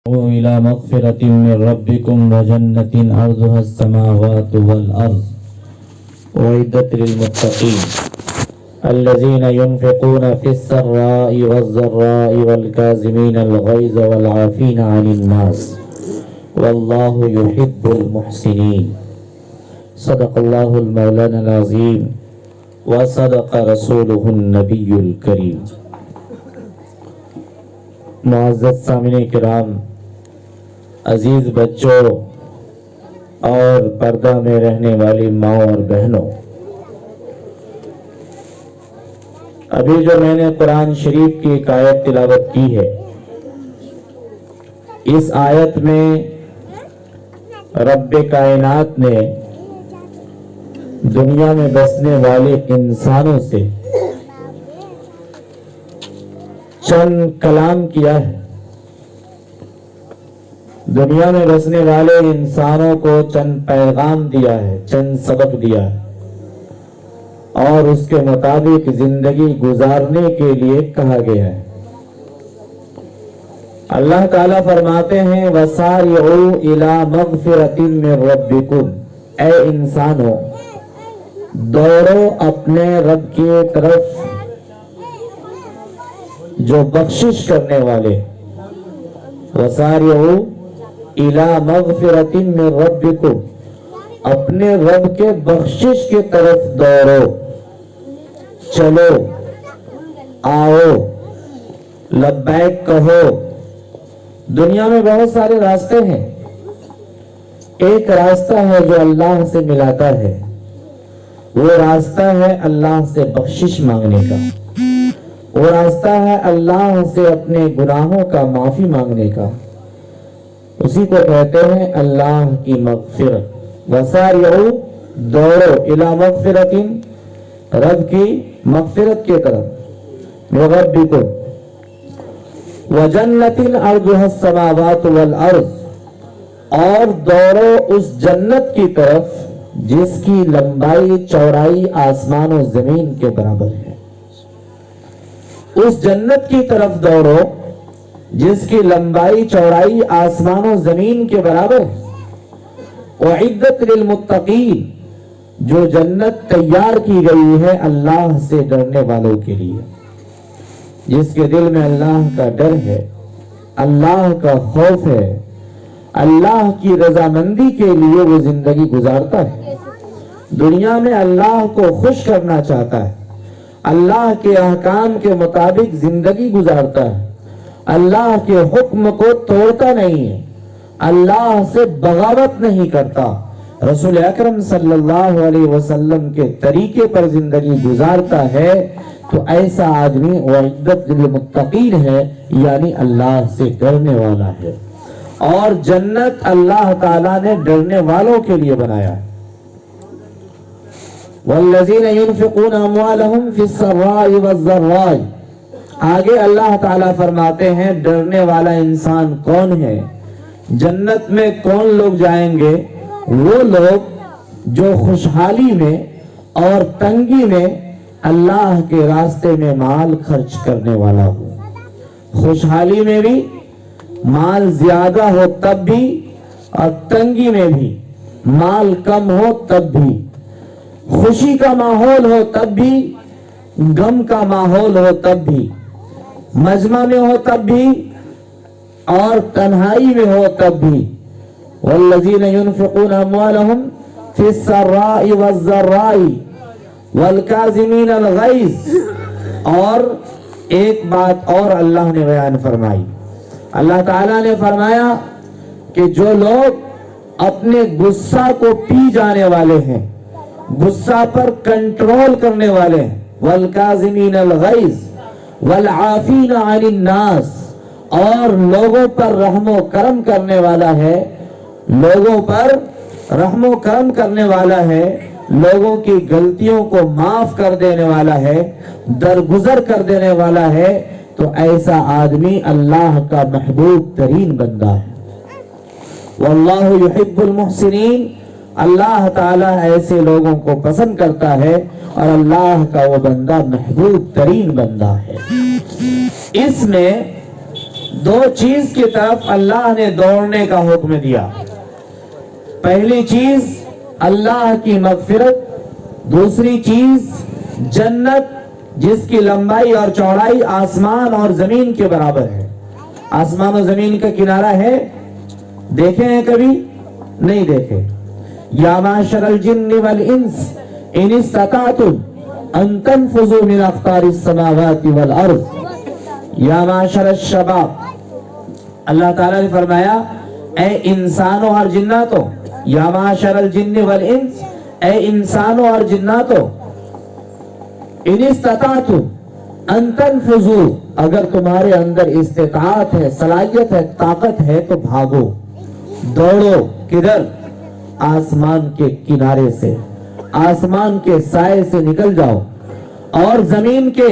إلى مغفرة من ربكم وجنة عرضها السماوات والأرض أعدت للمتقين الذين ينفقون في السراء والضراء والكاظمين الغيظ والعافين عن الناس والله يحب المحسنين. صدق الله المولانا العظيم وصدق رسوله النبي الكريم. معزز سامعین کرام، عزیز بچوں اور پردہ میں رہنے والی ماں اور بہنوں، ابھی جو میں نے قرآن شریف کی ایک آیت تلاوت کی ہے، اس آیت میں رب کائنات نے دنیا میں بسنے والے انسانوں سے چند کلام کیا ہے. دنیا میں بسنے والے انسانوں کو چند پیغام دیا ہے، چند سبق دیا ہے اور اس کے مطابق زندگی گزارنے کے لیے کہا گیا ہے. اللہ تعالیٰ فرماتے ہیں وَسَارِعُوا إِلَى مَغْفِرَةٍ مِّن رَبِّكُمْ، اے انسانوں دوڑو اپنے رب کی طرف جو بخشش کرنے والے. وَسَارِعُوا إِلَى مَغْفِرَةٍ مِّن رَبِّكُمْ، اپنے رب کے بخشش کی طرف دوڑو، چلو، آؤ، لبیک کہو. دنیا میں بہت سارے راستے ہیں. ایک راستہ ہے جو اللہ سے ملاتا ہے، وہ راستہ ہے اللہ سے بخشش مانگنے کا، وہ راستہ ہے اللہ سے اپنے گناہوں کا معافی مانگنے کا. اسی کو کہتے ہیں اللہ کی مغفرت. وَسَارِعُوا، دوڑو، إِلَى مَغْفِرَةٍ، رب کی مغفرت کی طرف، وَرَبِّكُمْ وَجَنَّةٍ عَرْضُهَا السَّمَاوَاتُ وَالْأَرْضُ، اور دوڑو اس جنت کی طرف جس کی لمبائی چوڑائی آسمان و زمین کے برابر ہے. اس جنت کی طرف دوڑو جس کی لمبائی چوڑائی آسمان و زمین کے برابر ہے. اعدت للمتقین، جو جنت تیار کی گئی ہے اللہ سے ڈرنے والوں کے لیے. جس کے دل میں اللہ کا ڈر ہے، اللہ کا خوف ہے، اللہ کی رضامندی کے لیے وہ زندگی گزارتا ہے. دنیا میں اللہ کو خوش کرنا چاہتا ہے، اللہ کے احکام کے مطابق زندگی گزارتا ہے، اللہ کے حکم کو توڑتا نہیں ہے، اللہ سے بغاوت نہیں کرتا، رسول اکرم صلی اللہ علیہ وسلم کے طریقے پر زندگی گزارتا ہے، تو ایسا آدمی اعدت للمتقین ہے، یعنی اللہ سے ڈرنے والا ہے. اور جنت اللہ تعالیٰ نے ڈرنے والوں کے لیے بنایا ہے. وَالَّذِينَ يُنْفِقُونَ أَمْوَالَهُمْ فِي السَّرَّاءِ وَالضَّرَّاءِ، آگے اللہ تعالیٰ فرماتے ہیں ڈرنے والا انسان کون ہے. جنت میں کون لوگ جائیں گے؟ وہ لوگ جو خوشحالی میں اور تنگی میں اللہ کے راستے میں مال خرچ کرنے والا ہو. خوشحالی میں بھی مال زیادہ ہو تب بھی، اور تنگی میں بھی مال کم ہو تب بھی، خوشی کا ماحول ہو تب بھی، غم کا ماحول ہو تب بھی، مجمع میں ہو تب بھی اور تنہائی میں ہو تب بھی. والذین ينفقون اموالهم فی السراء والضراء والکاظمین الغیظ. اور ایک بات اور اللہ نے بیان فرمائی. اللہ تعالیٰ نے فرمایا کہ جو لوگ اپنے غصہ کو پی جانے والے ہیں، غصہ پر کنٹرول کرنے والے ہیں، والکاظمین الغیظ والعافین عن الناس، اور لوگوں پر رحم و کرم کرنے والا ہے، لوگوں پر رحم و کرم کرنے والا ہے، لوگوں کی غلطیوں کو معاف کر دینے والا ہے، درگزر کر دینے والا ہے، تو ایسا آدمی اللہ کا محبوب ترین بندہ ہے. واللہ یحب المحسنین، اللہ تعالیٰ ایسے لوگوں کو پسند کرتا ہے اور اللہ کا وہ بندہ محبوب ترین بندہ ہے. اس میں دو چیز کی طرف اللہ نے دوڑنے کا حکم دیا. پہلی چیز اللہ کی مغفرت، دوسری چیز جنت جس کی لمبائی اور چوڑائی آسمان اور زمین کے برابر ہے. آسمان و زمین کا کنارہ ہے، دیکھے ہیں کبھی؟ نہیں دیکھے. یا معشر الجن والانس ان استطعتم ان تنفذوا من اقطار السماوات والارض. یا معشر الشباب، اللہ تعالیٰ نے فرمایا اے انسانوں اور جناتوں، یا معشر الجن والانس، اے انسانوں اور جناتوں، ان استطاعتم ان تنفذوا، اگر تمہارے اندر استطاعت ہے، صلاحیت ہے، طاقت ہے تو بھاگو، دوڑو. کدھر؟ آسمان کے کنارے سے، آسمان کے سائے سے نکل جاؤ اور زمین کے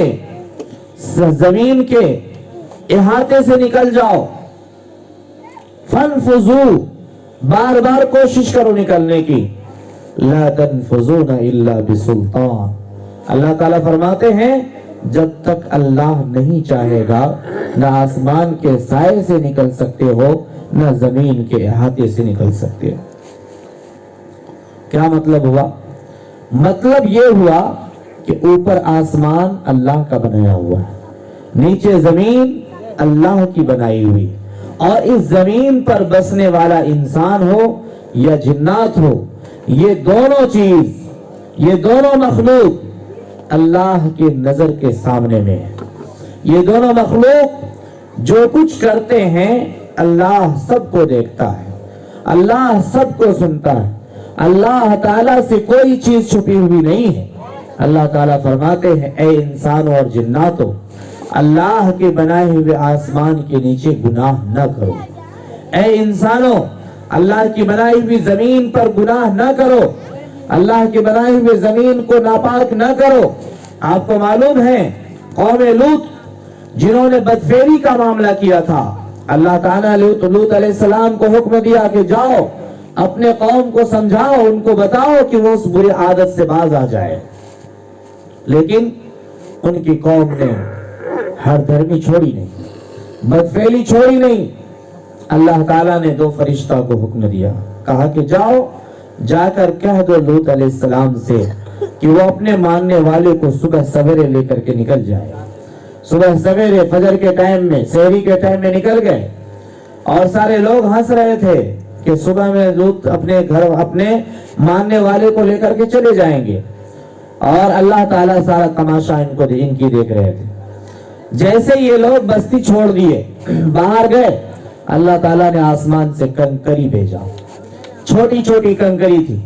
احاطے سے نکل جاؤ. فانفذوا، بار بار کوشش کرو نکلنے کی. لا تنفذون الا بسلطان. اللہ تعالیٰ فرماتے ہیں جب تک اللہ نہیں چاہے گا نہ آسمان کے سائے سے نکل سکتے ہو نہ زمین کے احاطے سے نکل سکتے ہو. کیا مطلب ہوا؟ مطلب یہ ہوا کہ اوپر آسمان اللہ کا بنایا ہوا ہے، نیچے زمین اللہ کی بنائی ہوئی، اور اس زمین پر بسنے والا انسان ہو یا جنات ہو، یہ دونوں چیز، یہ دونوں مخلوق اللہ کی نظر کے سامنے میں ہے. یہ دونوں مخلوق جو کچھ کرتے ہیں اللہ سب کو دیکھتا ہے، اللہ سب کو سنتا ہے. اللہ تعالیٰ سے کوئی چیز چھپی ہوئی نہیں ہے. اللہ تعالیٰ فرماتے ہیں اے انسانوں اور جناتوں، اللہ کے بنائے ہوئے آسمان کے نیچے گناہ نہ کرو. اے انسانوں، اللہ کی بنائی ہوئی زمین پر گناہ نہ کرو، اللہ کے بنائی ہوئے زمین کو ناپاک نہ کرو. آپ کو معلوم ہے قوم لوط جنہوں نے بدفعلی کا معاملہ کیا تھا، اللہ تعالیٰ لوط علیہ السلام کو حکم دیا کہ جاؤ اپنے قوم کو سمجھاؤ، ان کو بتاؤ کہ وہ اس بری عادت سے باز آ جائے. لیکن ان کی قوم نے ہر دھرمی چھوڑی نہیں، بدفعلی چھوڑی نہیں. اللہ تعالیٰ نے دو فرشتہ کو حکم دیا، کہا کہ جاؤ جا کر کہہ دو لوط علیہ السلام سے کہ وہ اپنے ماننے والے کو صبح سویرے لے کر کے نکل جائے. صبح سویرے فجر کے ٹائم میں، سحری کے ٹائم میں نکل گئے، اور سارے لوگ ہنس رہے تھے کہ صبح میں لوط اپنے گھر اپنے ماننے والے کو لے کر کے چلے جائیں گے، اور اللہ تعالیٰ سارا تماشا ان کی دیکھ رہے تھے. جیسے یہ لوگ بستی چھوڑ دیے، باہر گئے، اللہ تعالیٰ نے آسمان سے کنکری بھیجا. چھوٹی چھوٹی کنکری تھی،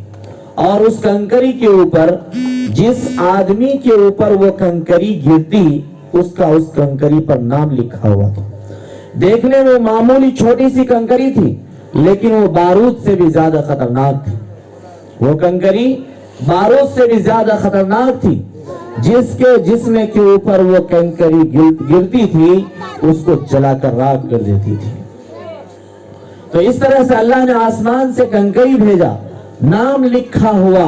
اور اس کنکری کے اوپر جس آدمی کے اوپر وہ کنکری گرتی اس کا اس کنکری پر نام لکھا ہوا تھا. دیکھنے میں معمولی چھوٹی سی کنکری تھی، لیکن وہ بارود سے بھی زیادہ خطرناک تھی. وہ کنکری بارود سے بھی زیادہ خطرناک تھی. جس میں کے اوپر وہ کنکری گرتی تھی اس کو جلا کر راکھ کر دیتی تھی. تو اس طرح سے اللہ نے آسمان سے کنکری بھیجا، نام لکھا ہوا،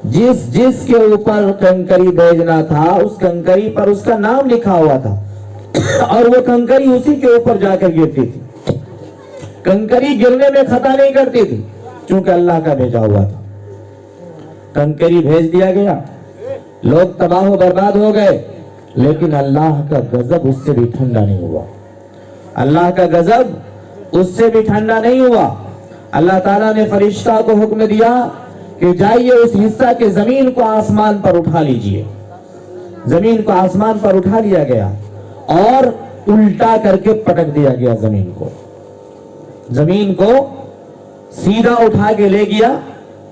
جس کے اوپر کنکری بھیجنا تھا اس کنکری پر اس کا نام لکھا ہوا تھا، اور وہ کنکری اسی کے اوپر جا کر گرتی تھی. کنکری گرنے میں خطا نہیں کرتی تھی چونکہ اللہ کا بھیجا ہوا تھا. کنکری بھیج دیا گیا، لوگ تباہ و برباد ہو گئے، لیکن اللہ کا غضب اس سے بھی ٹھنڈا نہیں ہوا. اللہ کا غضب اس سے بھی ٹھنڈا نہیں ہوا. اللہ تعالیٰ نے فرشتہ کو حکم دیا کہ جائیے اس حصہ کے زمین کو آسمان پر اٹھا لیجئے. زمین کو آسمان پر اٹھا لیا گیا اور الٹا کر کے پٹک دیا گیا. زمین کو سیدھا اٹھا کے لے گیا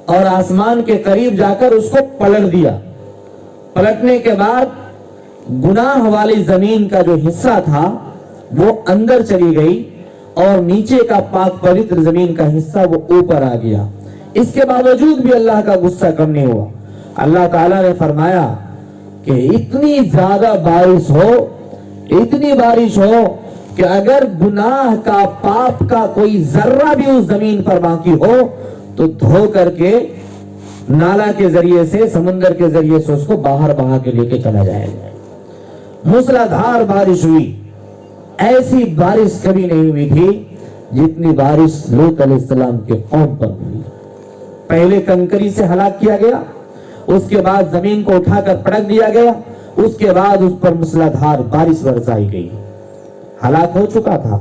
اور آسمان کے قریب جا کر اس کو پلٹ دیا. پلٹنے کے بعد گناہ والی زمین کا جو حصہ تھا وہ اندر چلی گئی اور نیچے کا پاک پوتر زمین کا حصہ وہ اوپر آ گیا. اس کے باوجود بھی اللہ کا غصہ کم نہیں ہوا. اللہ تعالیٰ نے فرمایا کہ اتنی زیادہ بارش ہو کہ اگر گناہ کا پاپ کا کوئی ذرہ بھی اس زمین پر باقی ہو تو دھو کر کے نالا کے ذریعے سے، سمندر کے ذریعے سے اس کو باہر بہا کے لے کے چلا جائے گا. موسلادھار بارش ہوئی، ایسی بارش کبھی نہیں ہوئی تھی جتنی بارش لوط علیہ السلام کے قوم پر ہوئی. پہلے کنکری سے ہلاک کیا گیا, اس کے بعد زمین کو اٹھا کر پٹک دیا گیا, اس کے بعد اس پر موسلادھار بارش برسائی گئی. ہلاک ہو چکا تھا,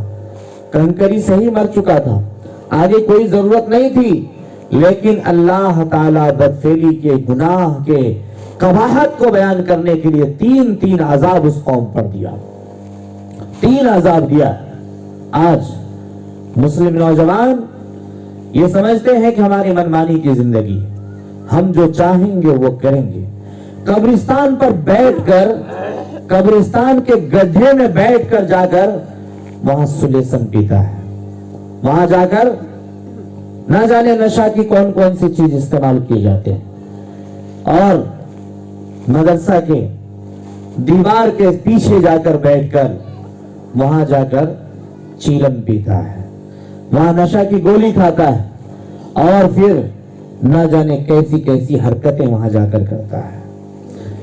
کنکری سے ہی مر چکا تھا, آگے کوئی ضرورت نہیں تھی. لیکن اللہ تعالیٰ بدفعلی کے گناہ کے قباحت کو بیان کرنے کے لیے تین عذاب اس قوم پر دیا, 3 عذاب دیا. آج مسلم نوجوان یہ سمجھتے ہیں کہ ہماری منمانی کی زندگی, ہم جو چاہیں گے وہ کریں گے. قبرستان پر بیٹھ کر, قبرستان کے گڈھے میں بیٹھ کر جا کر وہاں سلیسن پیتا ہے, وہاں جا کر نہ جانے نشہ کی کون کون سی چیز استعمال کیے جاتے ہیں, اور مدرسہ کے دیوار کے پیچھے جا کر بیٹھ کر وہاں جا کر چیلم پیتا ہے, وہاں نشہ کی گولی کھاتا ہے, اور پھر نہ جانے کیسی کیسی حرکتیں وہاں جا کر کرتا ہے.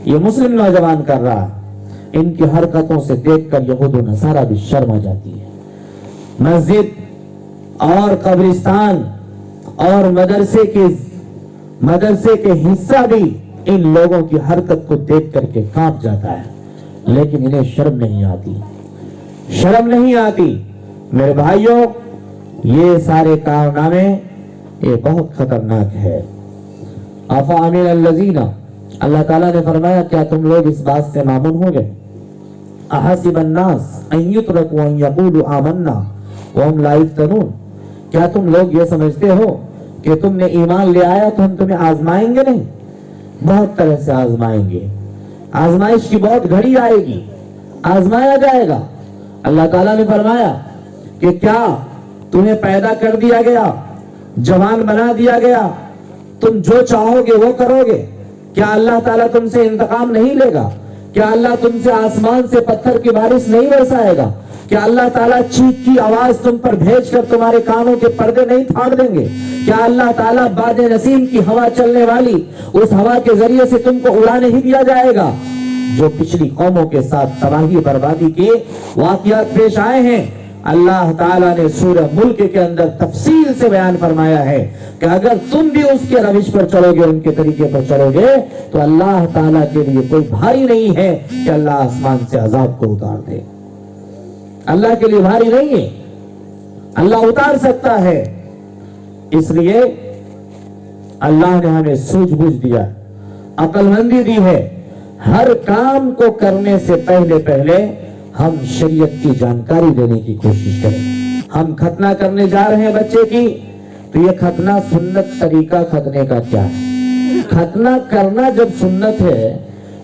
یہ مسلم نوجوان کر رہا. ان کی حرکتوں سے دیکھ کر یہود و نصارہ بھی شرم آ جاتی ہے. مسجد اور قبرستان اور مدرسے کے حصہ بھی ان لوگوں کی حرکت کو دیکھ کر کے کانپ جاتا ہے, لیکن انہیں شرم نہیں آتی, شرم نہیں آتی. میرے بھائیوں, یہ سارے کارنامے یہ بہت خطرناک ہے. افامن الذین, اللہ تعالیٰ نے فرمایا کیا تم لوگ اس بات سے مامون ہو گئے, احسب الناس ان یترکوا ان یقولوا آمنا وهم لا یفتنون, کیا تم لوگ یہ سمجھتے ہو کہ تم نے ایمان لے آیا تو ہم تمہیں آزمائیں گے نہیں؟ بہت طرح سے آزمائیں گے, آزمائش کی بہت گھڑی آئے گی, آزمایا جائے گا. اللہ تعالیٰ نے فرمایا کہ کیا تمہیں پیدا کر دیا گیا, جوان بنا دیا گیا, تم جو چاہو گے وہ کرو گے؟ کیا اللہ تعالیٰ تم سے انتقام نہیں لے گا؟ کیا اللہ تم سے آسمان سے پتھر کی بارش نہیں برسائے گا؟ کیا اللہ تعالیٰ چیخ کی آواز تم پر بھیج کر تمہارے کانوں کے پردے نہیں پھاڑ دیں گے؟ کیا اللہ تعالیٰ باد نسیم کی ہوا چلنے والی اس ہوا کے ذریعے سے تم کو اڑا نہیں دیا جائے گا؟ جو پچھلی قوموں کے ساتھ تباہی بربادی کے واقعات پیش آئے ہیں, اللہ تعالیٰ نے سورہ ملک کے اندر تفصیل سے بیان فرمایا ہے کہ اگر تم بھی اس کے روش پر چلو گے, ان کے طریقے پر چلو گے, تو اللہ تعالیٰ کے لیے کوئی بھاری نہیں ہے کہ اللہ آسمان سے عذاب کو اتار دے. اللہ کے لیے بھاری نہیں ہے, اللہ اتار سکتا ہے. اس لیے اللہ نے ہمیں سوجھ بوجھ دیا, عقل مندی دی ہے. ہر کام کو کرنے سے پہلے ہم شریعت کی جانکاری دینے کی کوشش کریں. ہم ختنہ کرنے جا رہے ہیں بچے کی, تو یہ ختنہ سنت طریقہ ختنے کا کیا ہے؟ ختنہ کرنا جب سنت ہے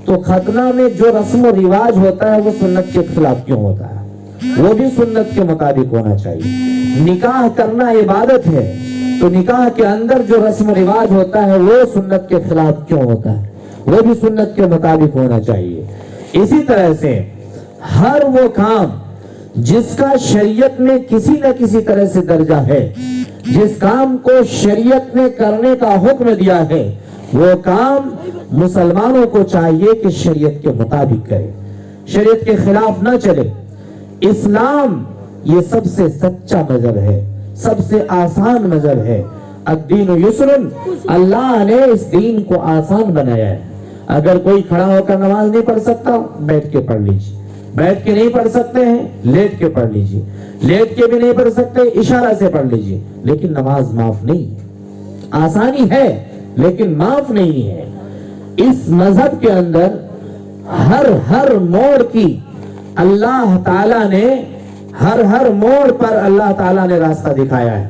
تو ختنہ میں جو رسم و رواج ہوتا ہے وہ سنت کے خلاف کیوں ہوتا ہے؟ وہ بھی سنت کے مطابق ہونا چاہیے. نکاح کرنا عبادت ہے, تو نکاح کے اندر جو رسم و رواج ہوتا ہے وہ سنت کے خلاف کیوں ہوتا ہے؟ وہ بھی سنت کے مطابق ہونا چاہیے. اسی طرح سے ہر وہ کام جس کا شریعت میں کسی نہ کسی طرح سے درجہ ہے, جس کام کو شریعت نے کرنے کا حکم دیا ہے, وہ کام مسلمانوں کو چاہیے کہ شریعت کے مطابق کرے, شریعت کے خلاف نہ چلے. اسلام یہ سب سے سچا مذہب ہے, سب سے آسان مذہب ہے. الدین یسر, اللہ نے اس دین کو آسان بنایا ہے. اگر کوئی کھڑا ہو کر نماز نہیں پڑھ سکتا, بیٹھ کے پڑھ لیجیے. بیٹھ کے نہیں پڑھ سکتے ہیں, لیٹ کے پڑھ لیجیے. لیٹ کے بھی نہیں پڑھ سکتے, اشارہ سے پڑھ لیجیے. لیکن نماز معاف نہیں ہے. آسانی ہے لیکن معاف نہیں ہے. اس مذہب کے اندر ہر موڑ کی اللہ تعالیٰ نے, ہر موڑ پر اللہ تعالیٰ نے راستہ دکھایا ہے.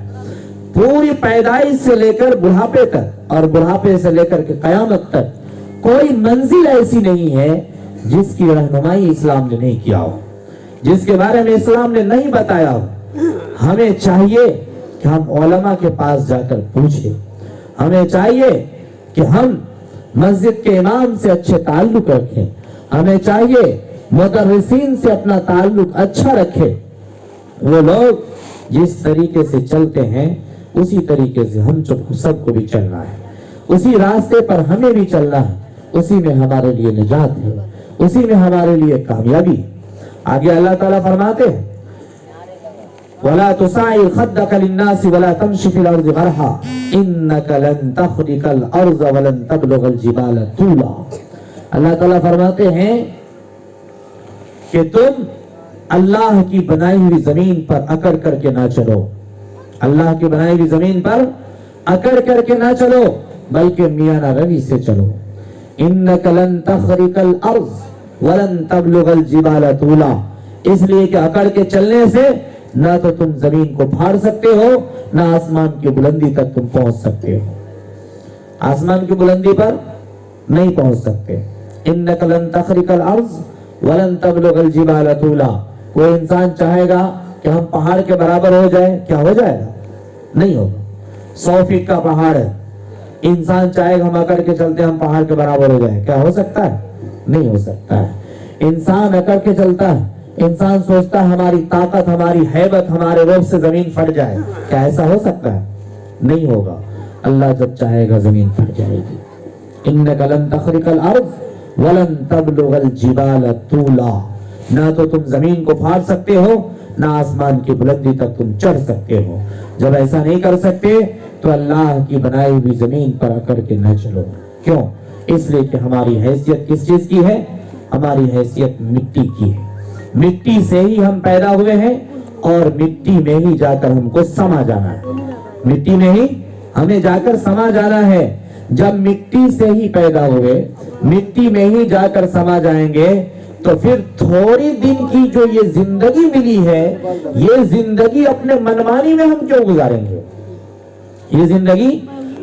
پوری پیدائش سے لے کر بڑھاپے تک, اور بڑھاپے سے لے کر کے قیامت تک کوئی منزل ایسی نہیں ہے جس کی رہنمائی اسلام نے نہیں کیا ہو, جس کے بارے میں اسلام نے نہیں بتایا ہو. ہمیں چاہیے کہ ہم علماء کے پاس جا کر پوچھیں. ہمیں چاہیے کہ ہم مسجد کے امام سے اچھے تعلق رکھیں. ہمیں چاہیے مدرسین سے اپنا تعلق اچھا رکھیں. وہ لوگ جس طریقے سے چلتے ہیں اسی طریقے سے ہم سب کو بھی چلنا ہے. اسی راستے پر ہمیں بھی چلنا ہے. اسی میں ہمارے لیے نجات ہے, اسی میں ہمارے لیے کامیابی. آگے اللہ تعالیٰ فرماتے ہیں ولا تسعر خدك للناس ولا تمشي في الارض مرحا انك لن تخرق الارض ولن تبلغ الجبال طولا. اللہ تعالیٰ فرماتے ہیں کہ تم اللہ کی بنائی ہوئی زمین پر اکڑ کر کے نہ چلو، اللہ کی بنائی ہوئی زمین پر اکڑ کر کے نہ چلو بلکہ میانہ روی سے چلو. انک لن تخرق الارض ولن تبلغ الجبال طولا، اس لیے کہ اکڑ کے چلنے سے نہ تو تم زمین کو پھاڑ سکتے ہو نہ آسمان کی بلندی تک تم پہنچ سکتے ہو، آسمان کی بلندی پر نہیں پہنچ سکتے. انک لن تخرق الارض ولن تبلغ الجبال طولا. کوئی انسان چاہے گا کہ ہم پہاڑ کے برابر ہو جائے، کیا ہو جائے گا؟ نہیں ہوگا. 100 فٹ کا پہاڑ ہے، انسان چاہے گا ہم اکڑ کے چلتے ہم پہاڑ کے برابر ہو جائیں، کیا ہو سکتا ہے؟ نہیں ہو سکتا ہے. انسان اکڑ کے چلتا ہے، انسان سوچتا ہے ہماری طاقت، ہماری ہیبت، ہمارے روب سے زمین پھٹ جائے، کیا ایسا ہو سکتا ہے؟ نہیں ہوگا. اللہ جب چاہے گا زمین پھٹ جائے گی. انک لن تخرق الارض ولن تبلغ الجبال طولا، نہ تو تم زمین کو پھاڑ سکتے ہو نہ آسمان کی بلندی تک تم چڑھ سکتے ہو. جب ایسا نہیں کر سکتے تو اللہ کی بنائی ہوئی زمین پر اکڑ کے نہ چلو. کیوں؟ اس لیے کہ ہماری حیثیت کس چیز کی ہے؟ ہماری حیثیت مٹی کی ہے. مٹی سے ہی ہم پیدا ہوئے ہیں اور مٹی میں ہی جا کر ہم کو سما جانا ہے. مٹی میں ہی ہمیں جا کر سما جانا ہے. جب مٹی سے ہی پیدا ہوئے، مٹی میں ہی جا کر سما جائیں گے تو پھر تھوڑی دن کی جو یہ زندگی ملی ہے، یہ زندگی اپنے منمانی میں ہم کیوں گزاریں گے؟ یہ زندگی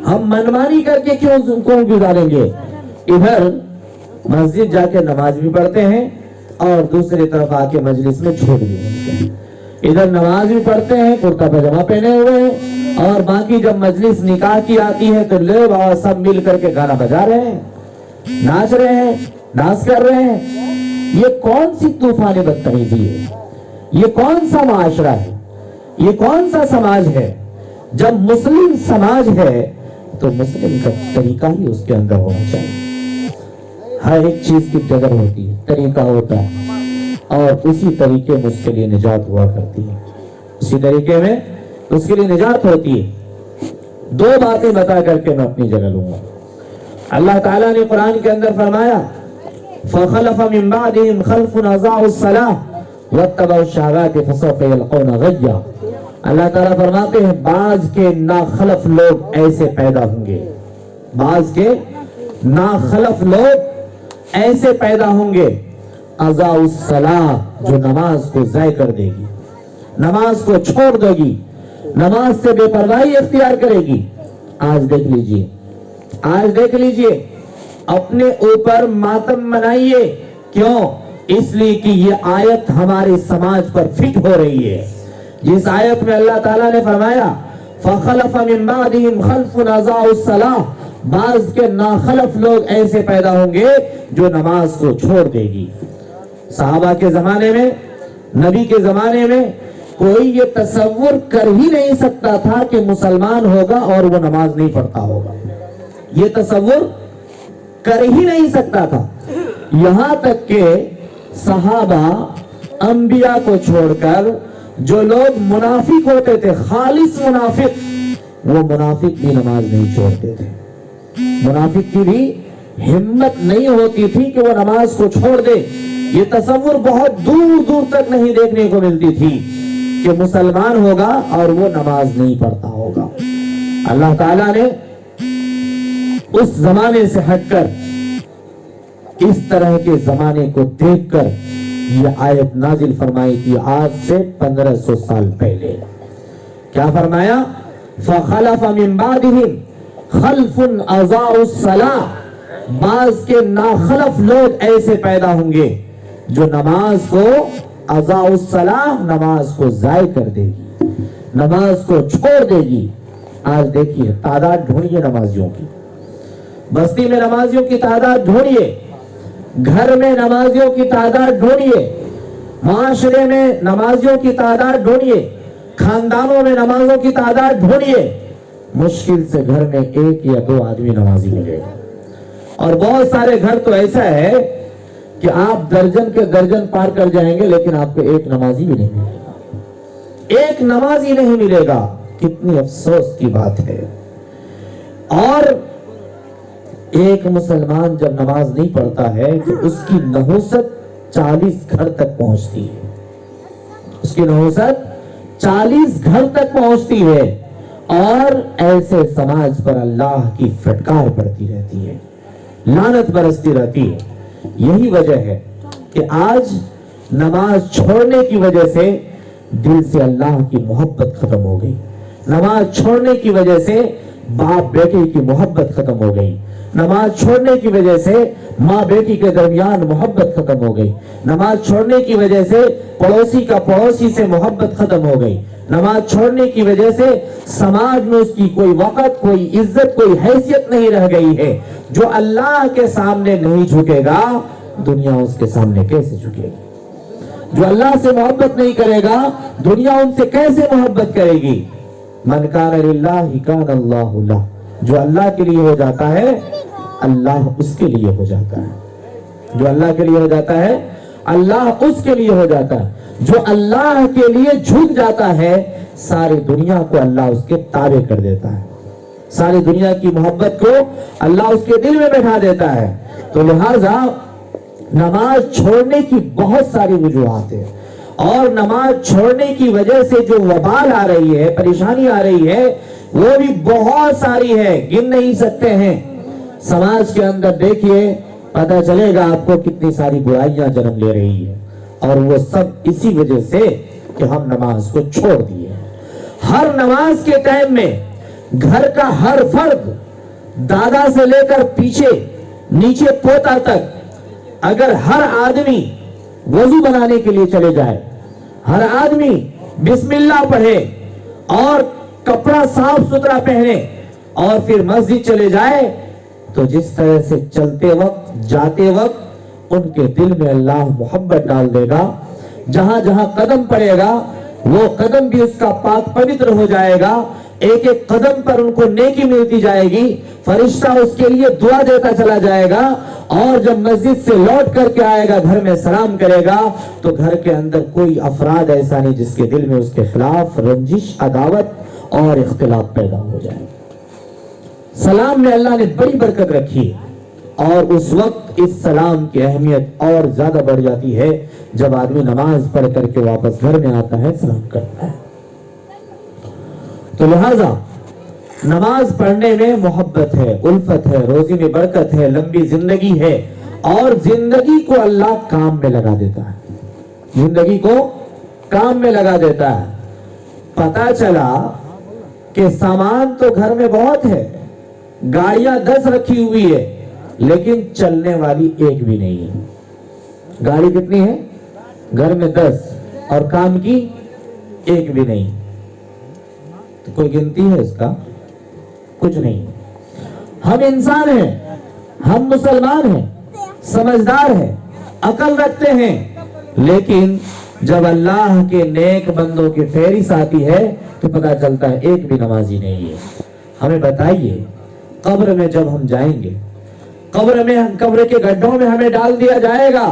ہم منمانی کر کے کیوں گزاریں گے؟ ادھر مسجد جا کے نماز بھی پڑھتے ہیں اور دوسری طرف آ کے مجلس میں جھوٹ بھی ہوتے ہیں. ادھر نماز بھی پڑھتے ہیں، کرتا پاجامہ پہنے ہوئے ہیں، اور باقی جب مجلس نکاح کی آتی ہے تو لوگ سب مل کر کے گانا بجا رہے ہیں، ناچ رہے ہیں، ڈانس کر رہے ہیں. یہ کون سی طوفان بدتمیزی ہے؟ یہ کون سا معاشرہ ہے؟ یہ کون سا سماج ہے؟ جب مسلم سماج ہے تو مسلم کا طریقہ ہی اس کے اندر ہونا چاہیے. ہر ایک چیز کی قدر ہوتی ہے، طریقہ ہوتا ہے، اور اسی طریقے میں اس کے لیے نجات ہوا کرتی ہے. اسی طریقے میں اس کے لیے نجات ہوتی ہے. 2 باتیں بتا کر کے میں اپنی جگہ لوں گا. اللہ تعالیٰ نے قرآن کے اندر فرمایا فَخَلَفَ مِن بَعْدِهِمْ خَلْفٌ أَضَاعُوا الصَّلَاةَ وَاتَّبَعُوا الشَّهَوَاتِ فَسَوْفَ يَلْقَوْنَ غَيًّا. اللہ تعالیٰ فرماتے ہیں بعض کے ناخلف لوگ ایسے پیدا ہوں گے، بعض کے ناخلف لوگ ایسے پیدا ہوں گے اضاعوا الصلاۃ، جو نماز کو ضائع کر دے گی، نماز کو چھوڑ دے گی، نماز سے بے پرواہی اختیار کرے گی. آج دیکھ لیجئے، آج دیکھ لیجئے، اپنے اوپر ماتم منائیے. کیوں؟ اس لیے کہ یہ آیت ہمارے سماج پر فٹ ہو رہی ہے. جس آیت میں اللہ تعالیٰ نے فرمایا فَخَلَفَ مِن بَعْدِهِمْ خَلْفٌ أَضَاعُوا الصَّلَاةَ، بعض کے ناخلف لوگ ایسے پیدا ہوں گے جو نماز کو چھوڑ دے گی. صحابہ کے زمانے میں، نبی کے زمانے میں کوئی یہ تصور کر ہی نہیں سکتا تھا کہ مسلمان ہوگا اور وہ نماز نہیں پڑھتا ہوگا. یہ تصور کر ہی نہیں سکتا تھا. یہاں تک کہ صحابہ انبیاء کو چھوڑ کر جو لوگ منافق ہوتے تھے، خالص منافق، وہ منافق بھی نماز نہیں چھوڑتے تھے. منافق کی بھی ہمت نہیں ہوتی تھی کہ وہ نماز کو چھوڑ دے. یہ تصور بہت دور دور تک نہیں دیکھنے کو ملتی تھی کہ مسلمان ہوگا اور وہ نماز نہیں پڑھتا ہوگا. اللہ تعالیٰ نے اس زمانے سے ہٹ کر اس طرح کے زمانے کو دیکھ کر یہ آیت نازل فرمائی تھی آج سے 1500 سال پہلے. کیا فرمایا؟ فَخَلَفَ مِن بَعْدِهِمْ خَلْفٌ أَضَاعُوا الصَّلَاةَ، بعض کے ناخلف لوگ ایسے پیدا ہوں گے جو نماز کو اضاعوا الصلاۃ، نماز کو ضائع کر دے گی، نماز کو چھوڑ دے گی. آج دیکھیے تعداد ڈھونڈیے نمازیوں کی، بستی میں نمازیوں کی تعداد ڈھونڈیے، گھر میں نمازیوں کی تعداد ڈھونڈیے، معاشرے میں نمازیوں کی تعداد ڈھونڈیے، خاندانوں میں نمازوں کی تعداد ڈھونڈیے. مشکل سے گھر میں 1 یا 2 آدمی نمازی ملے گا. اور بہت سارے گھر تو ایسا ہے کہ آپ درجن کے درجن پار کر جائیں گے لیکن آپ کو 1 نمازی بھی نہیں ملے گا. ایک نمازی نہیں ملے گا. کتنی افسوس کی بات ہے. اور ایک مسلمان جب نماز نہیں پڑھتا ہے تو اس کی نحوست 40 گھر تک پہنچتی ہے. اس کی نحوست 40 گھر تک پہنچتی ہے اور ایسے سماج پر اللہ کی فٹکار پڑتی رہتی ہے, لعنت برستی رہتی ہے. یہی وجہ ہے کہ آج نماز چھوڑنے کی وجہ سے دل سے اللہ کی محبت ختم ہو گئی. نماز چھوڑنے کی وجہ سے باپ بیٹے کی محبت ختم ہو گئی. نماز چھوڑنے کی وجہ سے ماں بیٹی کے درمیان محبت ختم ہو گئی. نماز چھوڑنے کی وجہ سے پڑوسی کا پڑوسی سے محبت ختم ہو گئی. نماز چھوڑنے کی وجہ سے سماج میں اس کی کوئی وقت, کوئی عزت, کوئی حیثیت نہیں رہ گئی ہے. جو اللہ کے سامنے نہیں جھکے گا دنیا اس کے سامنے کیسے جھکے گی؟ جو اللہ سے محبت نہیں کرے گا دنیا ان سے کیسے محبت کرے گی؟ من کان للہ کان اللہ لہ. جو اللہ کے لیے ہو جاتا ہے اللہ اس کے لیے ہو جاتا ہے. جو اللہ کے لیے ہو جاتا ہے اللہ اس کے لیے ہو جاتا ہے. جو اللہ کے لیے جھک جاتا ہے ساری دنیا کو اللہ اس کے تابع کر دیتا ہے. ساری دنیا کی محبت کو اللہ اس کے دل میں بیٹھا دیتا ہے. تو لہذا نماز چھوڑنے کی بہت ساری وجوہات ہیں اور نماز چھوڑنے کی وجہ سے جو وبال آ رہی ہے, پریشانی آ رہی ہے, وہ بھی بہت ساری ہے, گن نہیں سکتے ہیں. سماج کے اندر دیکھیے پتہ چلے گا آپ کو کتنی ساری برائیاں جنم لے رہی ہے اور وہ سب اسی وجہ سے کہ ہم نماز کو چھوڑ دیے. ہر نماز کے ٹائم میں گھر کا ہر فرد, دادا سے لے کر پیچھے نیچے پوتا تک, اگر ہر آدمی وضو بنانے کے لیے چلے جائے, ہر آدمی بسم اللہ پڑھے اور کپڑا صاف ستھرا پہنے اور پھر مسجد چلے جائے, تو جس طرح سے چلتے وقت جاتے وقت ان کے دل میں اللہ محبت ڈال دے گا. جہاں جہاں قدم پڑے گا وہ قدم بھی اس کا پاک پوتر ہو جائے گا. ایک ایک قدم پر ان کو نیکی ملتی جائے گی. فرشتہ اس کے لیے دعا دیتا چلا جائے گا اور جب مسجد سے لوٹ کر کے آئے گا گھر میں سلام کرے گا تو گھر کے اندر کوئی افراد ایسا نہیں جس کے دل میں اس کے خلاف رنجش, عداوت اور اختلاف پیدا ہو جائے. سلام میں اللہ نے بڑی برکت رکھی اور اس وقت اس سلام کی اہمیت اور زیادہ بڑھ جاتی ہے جب آدمی نماز پڑھ کر کے واپس گھر میں آتا ہے, سلام کرتا ہے. تو لہذا نماز پڑھنے میں محبت ہے, الفت ہے, روزی میں برکت ہے, لمبی زندگی ہے اور زندگی کو اللہ کام میں لگا دیتا ہے. زندگی کو کام میں لگا دیتا ہے. پتا چلا کہ سامان تو گھر میں بہت ہے, گاڑیاں 10 رکھی ہوئی ہے لیکن چلنے والی ایک بھی نہیں ہے. گاڑی کتنی ہے گھر میں 10 اور کام کی ایک بھی نہیں. تو کوئی گنتی ہے اس کا؟ کچھ نہیں. ہم انسان ہیں, ہم مسلمان ہیں, سمجھدار ہیں, عقل رکھتے ہیں, لیکن جب اللہ کے نیک بندوں کی فہرست آتی ہے تو پتہ چلتا ہے ایک بھی نمازی نہیں ہے. ہمیں بتائیے قبر میں جب ہم جائیں گے, قبر کے گڈھوں میں ہمیں ڈال دیا جائے گا,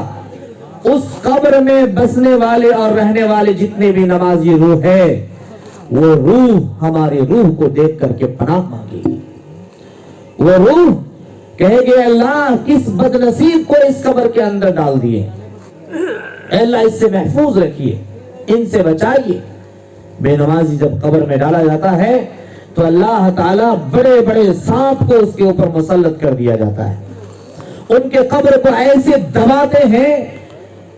اس قبر میں بسنے والے اور رہنے والے جتنے بھی نمازی روح ہے وہ روح ہماری روح کو دیکھ کر کے پناہ مانگے گی. وہ روح کہے گے اللہ کس بد نصیب کو اس قبر کے اندر ڈال دیے, اے اللہ اس سے محفوظ رکھیے, ان سے بچائیے. بے نمازی جب قبر میں ڈالا جاتا ہے تو اللہ تعالیٰ بڑے بڑے سانپ کو اس کے اوپر مسلط کر دیا جاتا ہے. ان کے قبر کو ایسے دباتے ہیں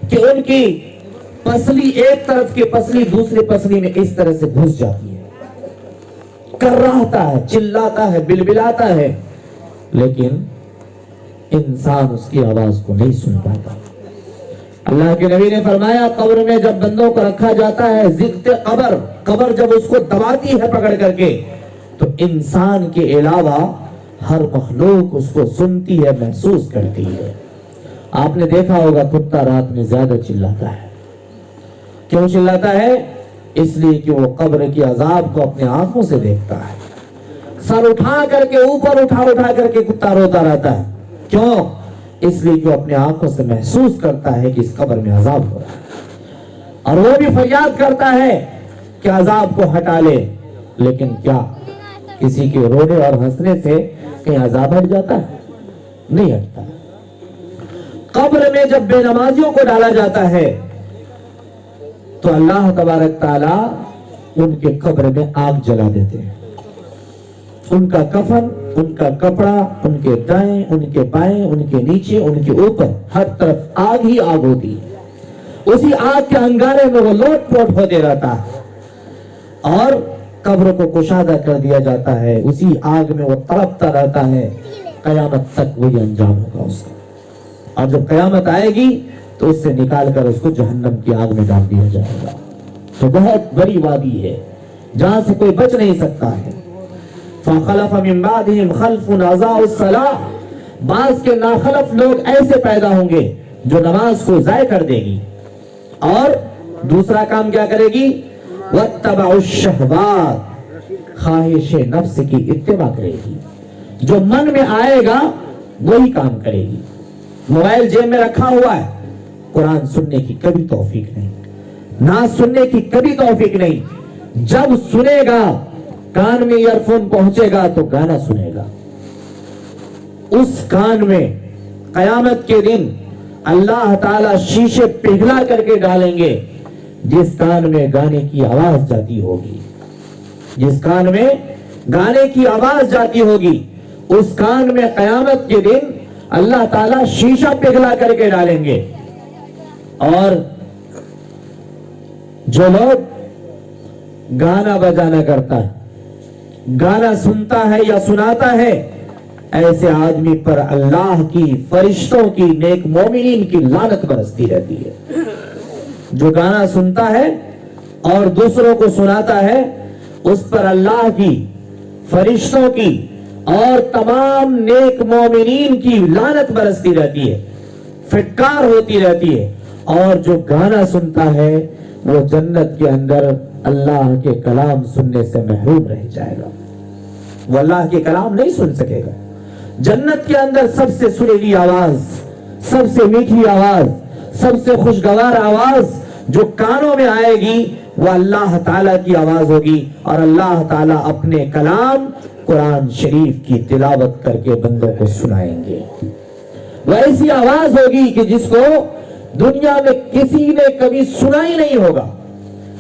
کہ ان کی پسلی, ایک طرف کی پسلی دوسری پسلی میں اس طرح سے گھس جاتی ہے. کرراہتا ہے, چلاتا ہے, بلبلاتا ہے, لیکن انسان اس کی آواز کو نہیں سن پاتا. اللہ کے نبی نے فرمایا قبر میں جب بندوں کو رکھا جاتا ہے, ذکر قبر جب اس کو دباتی ہے پکڑ کر کے, تو انسان کے علاوہ ہر مخلوق اس کو سنتی ہے, محسوس کرتی ہے. آپ نے دیکھا ہوگا کتا رات میں زیادہ چلاتا ہے. کیوں چلاتا ہے؟ اس لیے کہ وہ قبر کی عذاب کو اپنے آنکھوں سے دیکھتا ہے. سر اٹھا کر کے اوپر اٹھا کر کے کتا روتا رہتا ہے. کیوں؟ اس لیے کہ وہ اپنے آنکھوں سے محسوس کرتا ہے کہ اس قبر میں عذاب ہو رہا ہے, اور وہ بھی فریاد کرتا ہے کہ عذاب کو ہٹا لے، لیکن کیا کسی کے رونے اور ہنسنے سے کہیں عذاب ہٹ جاتا ہے؟ نہیں ہٹتا۔ قبر میں جب بے نمازیوں کو ڈالا جاتا ہے تو اللہ تبارک تعالی ان کے قبر میں آگ جلا دیتے ہیں۔ ان کا کفن، ان کا کپڑا، ان کے دائیں، ان کے بائیں، ان کے نیچے، ان کے اوپر، ہر طرف آگ ہی آگ ہوتی ہے۔ اسی آگ کے انگارے میں وہ لوٹ پوٹ ہوتے رہتا ہے اور قبر کو کشادہ کر دیا جاتا ہے، اسی آگ میں وہ تڑپتا رہتا ہے، قیامت تک وہی انجام ہوگا اس کا۔ اور جب قیامت آئے گی تو اس سے نکال کر اس کو جہنم کی آگ میں ڈال دیا جائے گا۔ تو بہت بڑی وادی ہے جہاں سے کوئی بچ نہیں سکتا ہے۔ فَخَلَفَ مِن بَعْدِهِمْ خَلْفٌ أَضَاعُوا الصَّلَاةَ، بعض کے ناخلف لوگ ایسے پیدا ہوں گے جو نماز کو ضائع کر دے گی اور دوسرا کام کیا کرے گی؟ وَاتَّبَعُوا الشَّهْوَاتِ، خواہش نفس کی اتباع کرے گی، جو من میں آئے گا وہی کام کرے گی۔ موبائل جیب میں رکھا ہوا ہے، قرآن سننے کی کبھی توفیق نہیں، نعت سننے کی کبھی توفیق نہیں۔ جب سنے گا، کان میں ایئر فون پہنچے گا تو گانا سنے گا۔ اس کان میں قیامت کے دن اللہ تعالی شیشے پگھلا کر کے ڈالیں گے، جس کان میں گانے کی آواز جاتی ہوگی، جس کان میں گانے کی آواز جاتی ہوگی، اس کان میں قیامت کے دن اللہ تعالیٰ شیشہ پگھلا کر کے ڈالیں گے۔ اور جو لوگ گانا بجانا کرتا ہے، گانا سنتا ہے یا سناتا ہے، ایسے آدمی پر اللہ کی، فرشتوں کی، نیک مومنین کی لعنت برستی رہتی ہے۔ جو گانا سنتا ہے اور دوسروں کو سناتا ہے، اس پر اللہ کی، فرشتوں کی اور تمام نیک مومنین کی لعنت برستی رہتی ہے، فٹکار ہوتی رہتی ہے۔ اور جو گانا سنتا ہے وہ جنت کے اندر اللہ کے کلام سننے سے محروم رہ جائے گا، وہ اللہ کے کلام نہیں سن سکے گا۔ جنت کے اندر سب سے سریلی آواز، سب سے میٹھی آواز، سب سے خوشگوار آواز جو کانوں میں آئے گی وہ اللہ تعالیٰ کی آواز ہوگی، اور اللہ تعالیٰ اپنے کلام قرآن شریف کی تلاوت کر کے بندوں کو سنائیں گے۔ وہ ایسی آواز ہوگی کہ جس کو دنیا میں کسی نے کبھی سنا ہی نہیں ہوگا،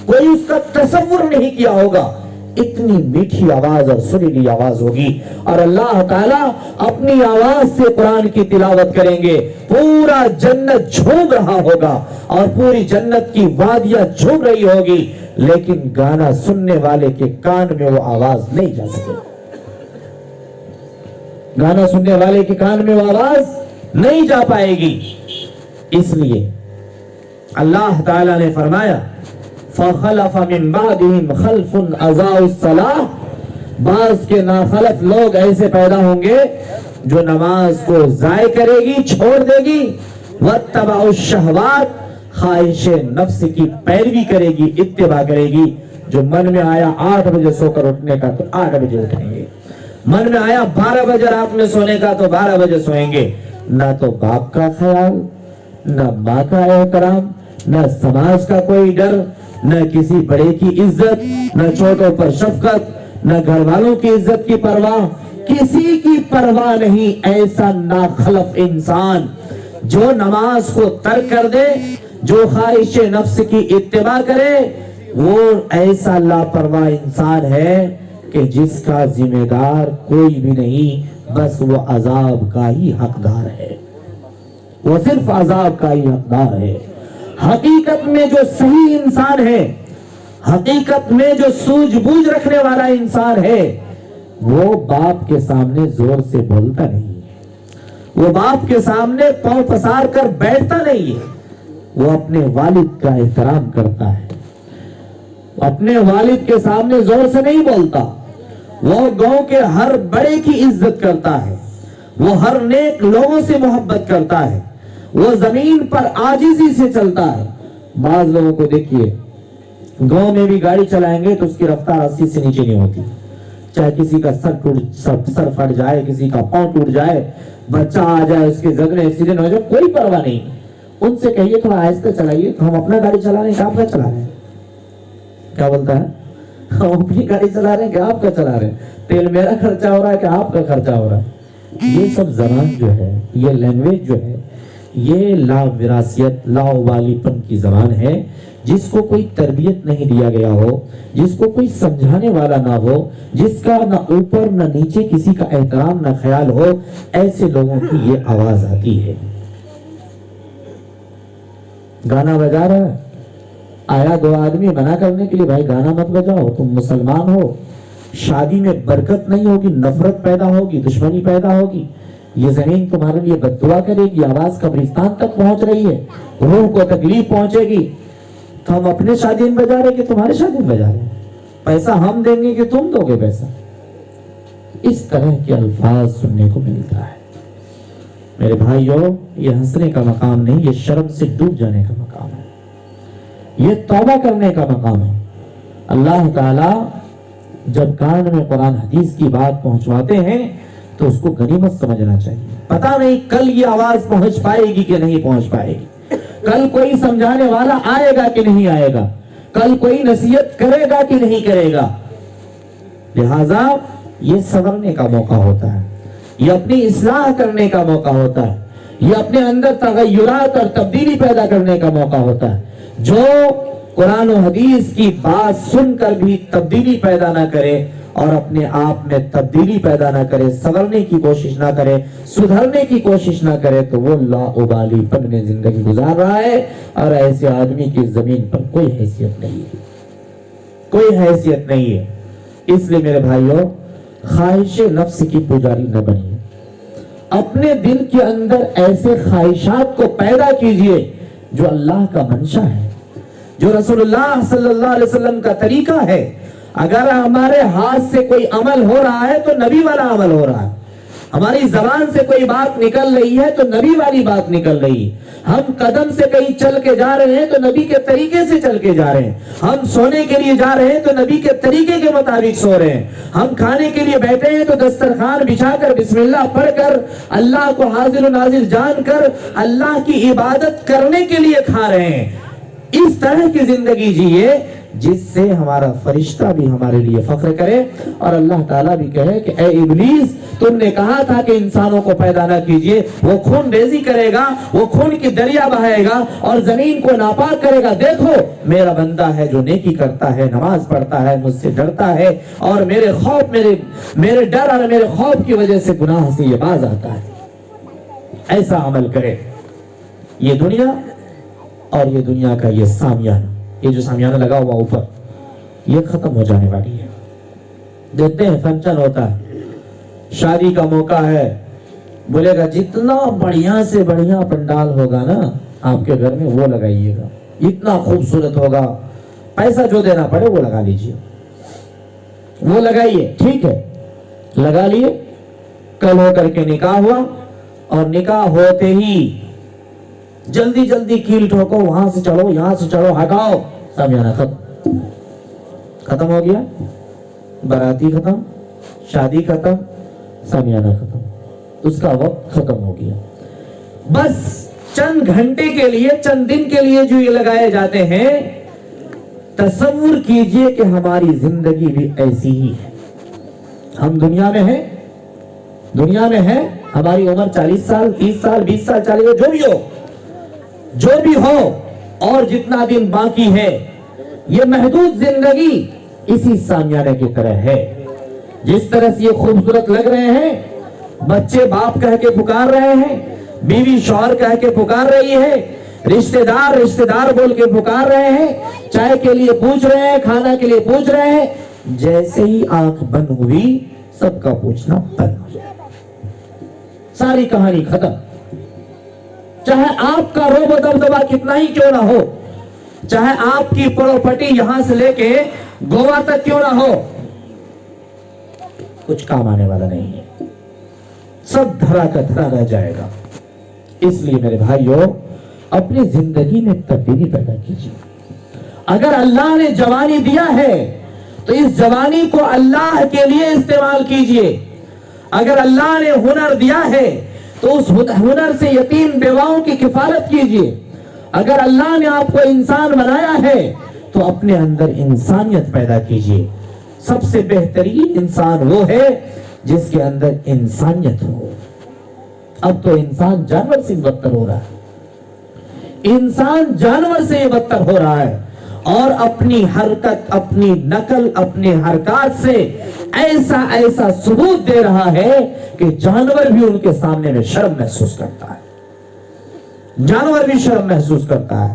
کوئی اس کا تصور نہیں کیا ہوگا، اتنی میٹھی آواز اور سریلی آواز ہوگی۔ اور اللہ تعالیٰ اپنی آواز سے قرآن کی تلاوت کریں گے، پورا جنت جھوم رہا ہوگا اور پوری جنت کی وادیاں جھوم رہی ہوگی، لیکن گانا سننے والے کے کان میں وہ آواز نہیں جا سکے، گانا سننے والے کے کان میں وہ آواز نہیں جا پائے گی۔ اس لیے اللہ تعالیٰ نے فرمایا فَخَلَفَ مِن بَعْدِهِمْ خَلْفٌ أَضَاعُوا الصَّلَاةَ، بعض کے ناخلف لوگ ایسے پیدا ہوں گے جو نماز کو ضائع کرے گی، چھوڑ دے گی، وَاتَّبَعُوا الشَّهْوَاتِ، خواہش نفس کی پیروی کرے گی، اتباع کرے گی۔ جو من میں آیا 8 بجے سو کر اٹھنے کا تو 8 بجے اٹھیں گے، من میں آیا 12 بجے رات میں سونے کا تو 12 بجے سوئیں گے۔ نہ تو باپ کا خیال، نہ ماں کا احترام، نہ سماج کا کوئی ڈر، نہ کسی بڑے کی عزت، نہ چھوٹوں پر شفقت، نہ گھر والوں کی عزت کی پرواہ، کسی کی پرواہ نہیں۔ ایسا ناخلف انسان جو نماز کو ترک کر دے، جو خواہش نفس کی اتباع کرے، وہ ایسا لاپرواہ انسان ہے کہ جس کا ذمہ دار کوئی بھی نہیں، بس وہ عذاب کا ہی حقدار ہے، وہ صرف عذاب کا ہی حقدار ہے۔ حقیقت میں جو صحیح انسان ہے، حقیقت میں جو سوجھ بوجھ رکھنے والا انسان ہے، وہ باپ کے سامنے زور سے بولتا نہیں ہے، وہ باپ کے سامنے پاؤں پسار کر بیٹھتا نہیں ہے، وہ اپنے والد کا احترام کرتا ہے، اپنے والد کے سامنے زور سے نہیں بولتا، وہ گاؤں کے ہر بڑے کی عزت کرتا ہے، وہ ہر نیک لوگوں سے محبت کرتا ہے، وہ زمین پر عاجزی سے چلتا ہے۔ بعض لوگوں کو دیکھیے گاؤں میں بھی گاڑی چلائیں گے تو اس کی رفتار 80 سے نیچے نہیں ہوتی، چاہے کسی کا سر پھٹ جائے، کسی کا پاؤں ٹوٹ جائے، بچہ آ جائے، اس کے زخم ایکسیڈنٹ ہو جائے، کوئی پرواہ نہیں۔ ان سے کہیے تھوڑا آہستہ چلائیے، تو ہم اپنا گاڑی چلا رہے ہیں، آپ کا چلا رہے ہیں، کیا بولتا ہے؟ ہم اپنی گاڑی چلا رہے ہیں کہ آپ کا چلا رہے ہیں؟ تیل میرا خرچہ ہو رہا ہے کہ آپ کا خرچہ ہو رہا ہے؟ یہ سب زبان جو ہے، یہ لینگویج جو ہے، یہ لا وراثیت، لا والی پن کی زبان ہے، جس کو کوئی تربیت نہیں دیا گیا ہو، جس کو کوئی سمجھانے والا نہ ہو، جس کا نہ اوپر نہ نیچے کسی کا احترام نہ خیال ہو، ایسے لوگوں کی یہ آواز آتی ہے۔ گانا بجا رہا ہے، آیا دو آدمی منع کرنے کے لیے، بھائی گانا مت بجاؤ، تم مسلمان ہو، شادی میں برکت نہیں ہوگی، نفرت پیدا ہوگی، دشمنی پیدا ہوگی، یہ زمین تمہارے لیے بد دعا کرے گی، آواز قبرستان تک پہنچ رہی ہے، روح کو تکلیف پہنچے گی، تو ہم اپنے شادی میں بجا رہے کہ تمہارے شادی میں بجا رہے؟ پیسہ ہم دیں گے کہ تم دو گے پیسہ؟ اس طرح کے الفاظ سننے کو ملتا ہے۔ میرے بھائیوں، یہ ہنسنے کا مقام نہیں، یہ شرم سے ڈوب جانے کا مقام ہے، یہ توبہ کرنے کا مقام ہے۔ اللہ تعالیٰ جب کان میں قرآن حدیث کی بات پہنچواتے ہیں تو اس کو غنیمت سمجھنا چاہیے۔ پتہ نہیں کل یہ آواز پہنچ پائے گی کہ نہیں پہنچ پائے گی، کل کوئی سمجھانے والا آئے گا کہ نہیں آئے گا، کل کوئی نصیحت کرے گا کہ نہیں کرے گا۔ لہذا یہ سنورنے کا موقع ہوتا ہے، یہ اپنی اصلاح کرنے کا موقع ہوتا ہے، یہ اپنے اندر تغیرات اور تبدیلی پیدا کرنے کا موقع ہوتا ہے۔ جو قرآن و حدیث کی بات سن کر بھی تبدیلی پیدا نہ کرے اور اپنے آپ میں تبدیلی پیدا نہ کرے، سنورنے کی کوشش نہ کرے، سدھرنے کی کوشش نہ کرے، تو وہ لاابالی پن میں زندگی گزار رہا ہے، اور ایسے آدمی کی زمین پر کوئی حیثیت نہیں ہے، کوئی حیثیت نہیں ہے۔ اس لیے میرے بھائیوں، خواہش نفس کی پجاری نہ بنیے، اپنے دل کے اندر ایسے خواہشات کو پیدا کیجئے جو اللہ کا منشا ہے، جو رسول اللہ صلی اللہ علیہ وسلم کا طریقہ ہے۔ اگر ہمارے ہاتھ سے کوئی عمل ہو رہا ہے تو نبی والا عمل ہو رہا ہے، ہماری زبان سے کوئی بات نکل رہی ہے تو نبی والی بات نکل رہی ہے، ہم قدم سے کہیں چل کے جا رہے ہیں تو نبی کے طریقے سے چل کے جا رہے ہیں، ہم سونے کے لیے جا رہے ہیں تو نبی کے طریقے کے مطابق سو رہے ہیں، ہم کھانے کے لیے بیٹھے ہیں تو دسترخوان بچھا کر بسم اللہ پڑھ کر اللہ کو حاضر و نازل جان کر اللہ کی عبادت کرنے کے لیے کھا رہے ہیں۔ اس طرح کی زندگی جیے جس سے ہمارا فرشتہ بھی ہمارے لیے فخر کرے اور اللہ تعالیٰ بھی کہے کہ اے ابلیس، تم نے کہا تھا کہ انسانوں کو پیدا نہ کیجئے، وہ خون ریزی کرے گا، وہ خون کی دریا بہائے گا اور زمین کو ناپاک کرے گا، دیکھو میرا بندہ ہے جو نیکی کرتا ہے، نماز پڑھتا ہے، مجھ سے ڈرتا ہے اور میرے خوف میرے ڈر اور میرے خوف کی وجہ سے گناہ سے یہ باز آتا ہے۔ ایسا عمل کرے۔ یہ دنیا اور یہ دنیا کا یہ سامیانہ، یہ جو سامیانہ لگا ہوا اوپر، یہ ختم ہو جانے والی ہے۔ دیکھتے ہیں فنکشن ہوتا ہے، شادی کا موقع ہے، بولے گا جتنا بڑھیا سے بڑھیا پنڈال ہوگا نا آپ کے گھر میں وہ لگائیے گا، اتنا خوبصورت ہوگا، پیسہ جو دینا پڑے وہ لگا لیجئے، وہ لگائیے۔ ٹھیک ہے، لگا لیے، کل ہو کر کے نکاح ہوا اور نکاح ہوتے ہی جلدی جلدی کیل ٹھوکو، وہاں سے چلو یہاں سے چلو، ہٹاؤ، سامیانہ ختم ہو گیا، باراتی ختم، شادی ختم، سامیانہ ختم، اس کا وقت ختم ہو گیا۔ بس چند گھنٹے کے لیے، چند دن کے لیے جو یہ لگائے جاتے ہیں، تصور کیجئے کہ ہماری زندگی بھی ایسی ہی ہے۔ ہم دنیا میں ہیں، ہماری عمر 40 سال 30 سال 20 سال 40، جو بھی ہو اور جتنا دن باقی ہے، یہ محدود زندگی اسی سامیانہ کی طرح ہے۔ جس طرح سے یہ خوبصورت لگ رہے ہیں، بچے باپ کہہ کے پکار رہے ہیں، بیوی شوہر کہہ کے پکار رہی ہے، رشتہ دار بول کے پکار رہے ہیں، چائے کے لیے پوچھ رہے ہیں، کھانا کے لیے پوچھ رہے ہیں، جیسے ہی آنکھ بند ہوئی سب کا پوچھنا بند ہو جائے، ساری کہانی ختم۔ چاہے آپ کا روب و دبدبا کتنا ہی کیوں نہ ہو، چاہے آپ کی پراپرٹی یہاں سے لے کے گوا تک کیوں نہ ہو، کچھ کام آنے والا نہیں ہے، سب دھرا کا دھرا رہ جائے گا۔ اس لیے میرے بھائیوں، اپنی زندگی میں تبدیلی پیدا کیجیے۔ اگر اللہ نے جوانی دیا ہے تو اس جوانی کو اللہ کے لیے استعمال کیجیے۔ اگر اللہ نے ہنر دیا ہے تو اس ہنر سے یتیم بیواؤں کی کفالت کیجیے۔ اگر اللہ نے آپ کو انسان بنایا ہے تو اپنے اندر انسانیت پیدا کیجئے. سب سے بہترین انسان وہ ہے جس کے اندر انسانیت ہو. اب تو انسان جانور سے بدتر ہو رہا ہے. انسان جانور سے بدتر ہو رہا ہے اور اپنی حرکت، اپنی نقل، اپنے حرکات سے ایسا ایسا ثبوت دے رہا ہے کہ جانور بھی ان کے سامنے میں شرم محسوس کرتا ہے. جانور بھی شرم محسوس کرتا ہے.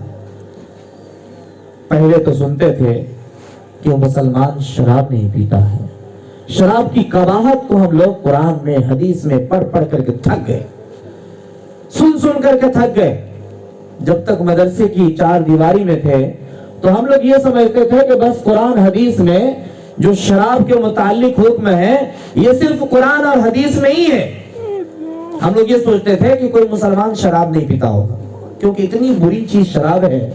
پہلے تو سنتے تھے کہ وہ مسلمان شراب نہیں پیتا ہے. شراب کی قباحت کو ہم لوگ قرآن میں، حدیث میں پڑھ پڑھ کر کے تھک گئے، سن سن کر کے تھک گئے. جب تک مدرسے کی چار دیواری میں تھے تو ہم لوگ یہ سمجھتے تھے کہ بس قرآن حدیث میں جو شراب کے متعلق حکم ہے یہ صرف قرآن اور حدیث میں ہی ہے. ہم لوگ یہ سوچتے تھے کہ کوئی مسلمان شراب نہیں پیتا ہوگا، کیونکہ اتنی بری چیز شراب ہے،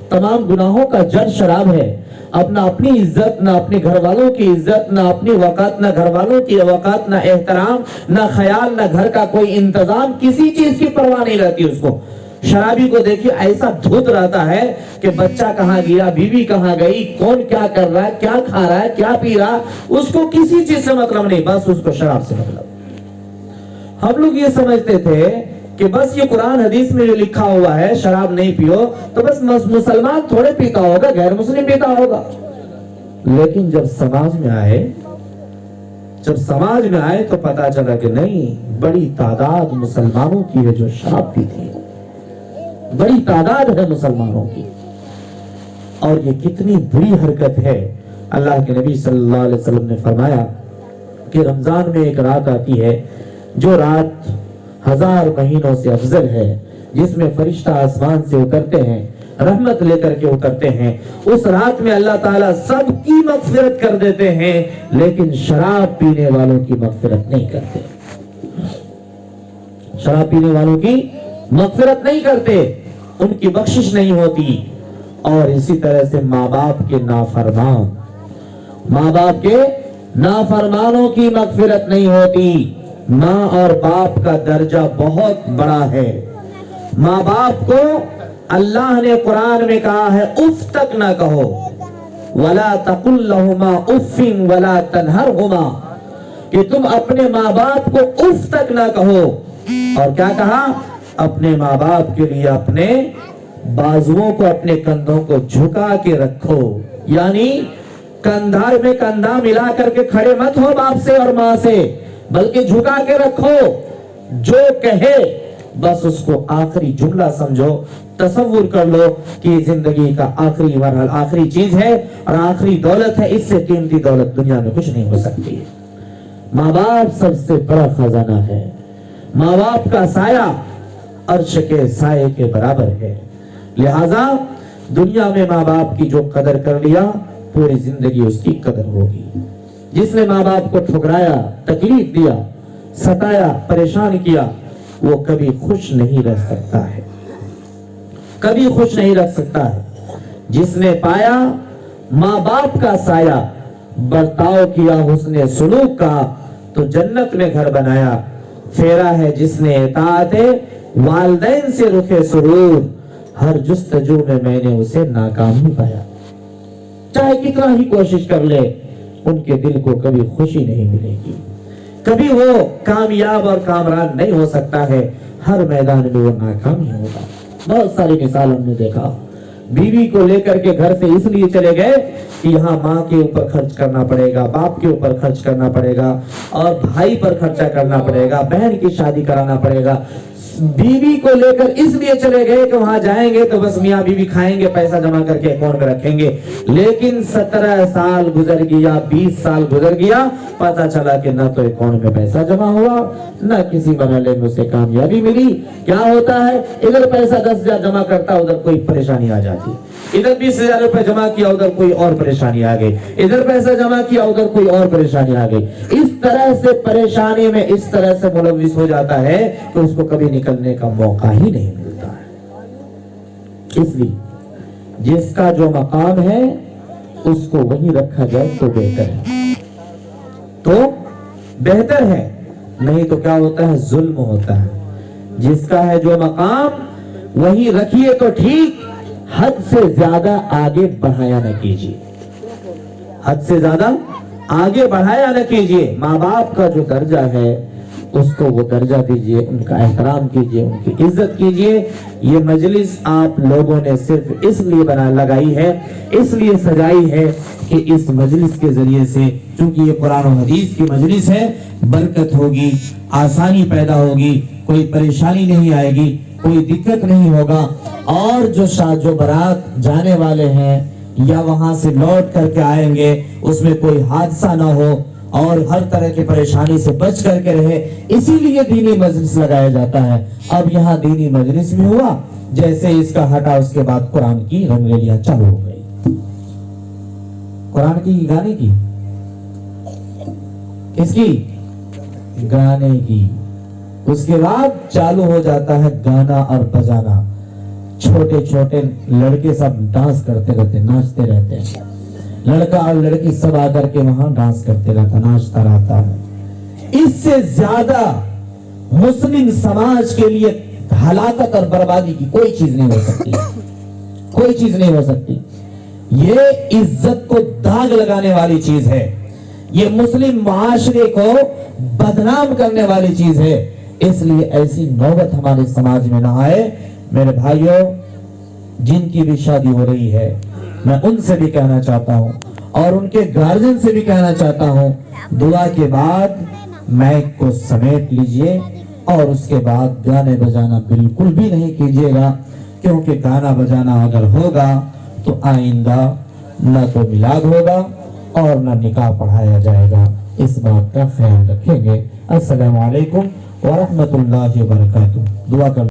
تمام گناہوں کا جڑ شراب ہے. اپنا اپنی عزت، نہ اپنے گھر والوں کی عزت، نہ اپنی وقت، نہ گھر والوں کی وقت، نہ احترام، نہ خیال، نہ گھر کا کوئی انتظام، کسی چیز کی پرواہ نہیں رہتی اس کو. شرابی کو دیکھیے ایسا دھوت رہتا ہے کہ بچہ کہاں گیا، بیوی کہاں گئی، کون کیا کر رہا ہے، کیا کھا رہا ہے، کیا پی رہا، اس کو کسی چیز سے مطلب نہیں، بس اس کو شراب سے مطلب. ہم لوگ یہ سمجھتے تھے کہ بس یہ قرآن حدیث میں جو لکھا ہوا ہے شراب نہیں پیو تو بس مسلمان تھوڑے پیتا ہوگا، غیر مسلم پیتا ہوگا. لیکن جب سماج میں آئے تو پتا چلا کہ نہیں، بڑی تعداد مسلمانوں کی ہے جو شراب پیتی ہے، بڑی تعداد ہے مسلمانوں کی. اور یہ کتنی بری حرکت ہے. اللہ کے نبی صلی اللہ علیہ وسلم نے فرمایا کہ رمضان میں ایک رات آتی ہے جو رات 1000 مہینوں سے افضل ہے، جس میں فرشتہ آسمان سے اترتے ہیں، رحمت لے کر کے اترتے ہیں. اس رات میں اللہ تعالیٰ سب کی مغفرت کر دیتے ہیں، لیکن شراب پینے والوں کی مغفرت نہیں کرتے. شراب پینے والوں کی مغفرت نہیں کرتے، ان کی بخشش نہیں ہوتی. اور اسی طرح سے ماں باپ کے نافرمانوں کی مغفرت نہیں ہوتی. ماں اور باپ کا درجہ بہت بڑا ہے. ماں باپ کو اللہ نے قرآن میں کہا ہے اف تک نہ کہو، وَلَا تَقُلْ لَهُمَا اُفٍّ وَلَا تَنْهَرْهُمَا، کہ تم اپنے ماں باپ کو اف تک نہ کہو. اور کیا کہا؟ اپنے ماں باپ کے لیے اپنے بازوؤں کو، اپنے کندھوں کو جھکا کے رکھو. یعنی کندھار میں کندھا ملا کر کے کھڑے مت ہو باپ سے اور ماں سے، بلکہ جھکا کے رکھو. جو کہے بس اس کو آخری جملہ سمجھو. تصور کر لو کہ زندگی کا آخری مرحلہ، آخری چیز ہے اور آخری دولت ہے. اس سے قیمتی دولت دنیا میں کچھ نہیں ہو سکتی. ماں باپ سب سے بڑا خزانہ ہے. ماں باپ کا سایہ عرش کے سائے کے برابر ہے. لہذا دنیا میں ماں باپ کی جو قدر کر لیا، پوری زندگی اس کی قدر ہوگی. جس نے ماں باپ کو ٹھکرایا، تکلیف دیا، ستایا، پریشان کیا، وہ کبھی خوش نہیں رہ سکتا ہے، کبھی خوش نہیں رکھ سکتا ہے. جس نے پایا ماں باپ کا سایہ، برتاؤ کیا حسن سلوک کا، تو جنت میں گھر بنایا. پھیرا ہے جس نے اطاعت والدین سے رخے سرور، ہر جستجو میں نے اسے ناکام ہی پایا. چاہے کتنا ہی کوشش کر لے، ان کے دل کو کبھی خوشی نہیں ملے گی، کبھی وہ کامیاب اور کامران نہیں ہو سکتا ہے. ہر میدان میں وہ ناکام ہی ہوگا. بہت ساری مثال ہم نے دیکھا. بیوی کو لے کر کے گھر سے اس لیے چلے گئے کہ یہاں ماں کے اوپر خرچ کرنا پڑے گا، باپ کے اوپر خرچ کرنا پڑے گا، اور بھائی پر خرچہ کرنا پڑے گا، بہن کی شادی کرانا پڑے گا. بیوی کو لے کر اس لیے چلے گئے کہ وہاں جائیں گے تو بس میاں بیوی کھائیں گے، پیسہ جمع کر کے اکاؤنٹ میں رکھیں گے. لیکن 17 سال گزر گیا، 20 سال گزر گیا، پتا چلا کہ نہ تو اکاؤنٹ میں پیسہ جمع ہوا، نہ کسی مرحلے میں اسے کامیابی ملی. کیا ہوتا ہے؟ ادھر پیسہ 10,000 جمع کرتا، ادھر کوئی پریشانی آ جاتی. ادھر 20,000 روپے جمع کیا، ادھر کوئی اور پریشانی آ گئی. ادھر پیسہ جمع کیا، ادھر کوئی اور پریشانی آ گئی. اس طرح سے پریشانی میں اس طرح سے ملوث ہو جاتا ہے کہ اس کو کبھی نکلنے کا موقع ہی نہیں ملتا ہے. اس لیے جس کا جو مقام ہے اس کو وہیں رکھا جائے تو بہتر ہے، تو بہتر ہے. نہیں تو کیا ہوتا ہے؟ ظلم ہوتا ہے. جس کا ہے جو مقام وہیں رکھیے تو ٹھیک، حد سے زیادہ آگے بڑھایا نہ کیجیے، حد سے زیادہ آگے بڑھایا نہ کیجیے۔ ماں باپ کا جو درجہ ہے اس کو وہ درجہ دیجیے، ان کا احترام کیجیے، ان کی عزت کیجیے۔ یہ مجلس آپ لوگوں نے صرف اس لیے لگائی ہے، اس لیے سجائی ہے کہ اس مجلس کے ذریعے سے، چونکہ یہ قرآن و حدیث کی مجلس ہے، برکت ہوگی، آسانی پیدا ہوگی، کوئی پریشانی نہیں آئے گی، کوئی دقت نہیں ہوگا، اور جو برات جانے والے ہیں یا وہاں سے لوٹ کر کے آئیں گے اس میں کوئی حادثہ نہ ہو اور ہر طرح کی پریشانی سے بچ کر کے رہے، اسی لیے دینی مجلس لگایا جاتا ہے۔ اب یہاں دینی مجلس میں ہوا، جیسے اس کا ہٹا اس کے بعد قرآن کی رنگ ریلیاں چالو ہو گئی، قرآن کی گانے کی، کس کی؟ گانے کی۔ اس کے بعد چالو ہو جاتا ہے گانا اور بجانا، چھوٹے چھوٹے لڑکے سب ڈانس کرتے رہتے، ناچتے رہتے ہیں، لڑکا اور لڑکی سب آ کر کے وہاں ڈانس کرتے رہتا، ناچتا رہتا ہے۔ اس سے زیادہ مسلم سماج کے لیے ہلاکت اور بربادی کی کوئی چیز نہیں ہو سکتی، کوئی چیز نہیں ہو سکتی۔ یہ عزت کو داغ لگانے والی چیز ہے، یہ مسلم معاشرے کو بدنام کرنے والی چیز ہے، اس لیے ایسی نوبت ہمارے سماج میں نہ آئے۔ میرے بھائیوں، جن کی بھی شادی ہو رہی ہے، میں ان سے بھی کہنا چاہتا ہوں اور ان کے گارجن سے بھی کہنا چاہتا ہوں، دعا کے بعد مائک کو سمیٹ لیجئے اور اس کے بعد گانے بجانا بالکل بھی نہیں کیجیے گا، کیونکہ گانا بجانا اگر ہوگا تو آئندہ نہ تو میلاد ہوگا اور نہ نکاح پڑھایا جائے گا۔ اس بات کا خیال رکھیں گے۔ السلام علیکم ورحمۃ اللہ وبرکاتہ۔ دعا کر